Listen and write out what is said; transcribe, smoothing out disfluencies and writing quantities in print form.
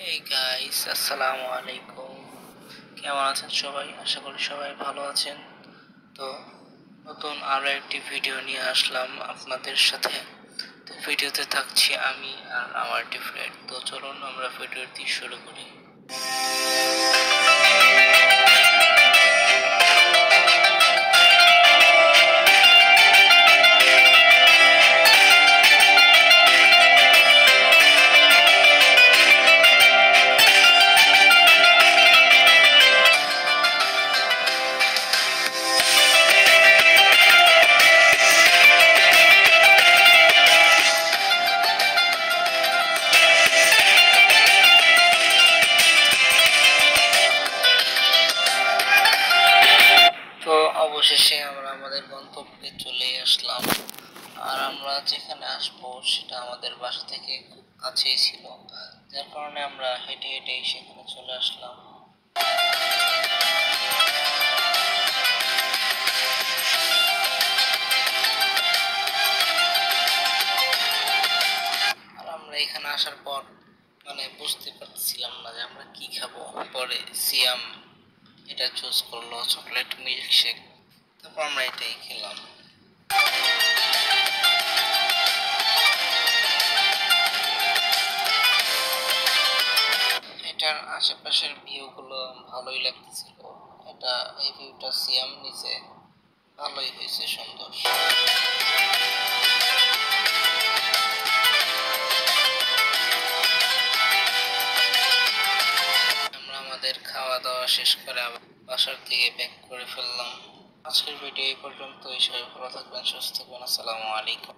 এই গাইস, আসসালামু আলাইকুম। কেমন আছেন সবাই? আশা করি সবাই ভালো আছেন। তো নতুন আরো একটি ভিডিও নিয়ে আসলাম আপনাদের সাথে। তো ভিডিওতে থাকছি আমি আর আমার ফ্রেন্ড। তো চলুন আমরা ভিডিওটি শুরু করি। তো অবশেষে আমরা আমাদের গন্তব্যে চলে আসলাম। আর আমরা যেখানে আসবো সেটা আমাদের বাসা থেকে খুব কাছেই ছিল, যার কারণে আমরা হেঁটে হেঁটে সেখানে চলে আসলাম। আর আমরা এখানে আসার পর বুঝতে পারছিলাম না যে আমরা কি খাবো। পরে সিয়াম এটা চুজ করলো, চকলেট মিল্ক শেক। তারপর আমরা এটাই খেলাম। এটার আশেপাশের ভিউ গুলো ভালোই লাগতেছিল। এই ভিউটা সিয়াম নিচে ভালোই হয়েছে, সুন্দর। আমরা আমাদের খাওয়া দাওয়া শেষ করে আবার বাসার দিকে ব্যাক করে ফেললাম। আজকের ভিডিও এই পর্যন্তই। সবাই ভালো থাকবেন, সুস্থ থাকবেন। আসসালামু আলাইকুম।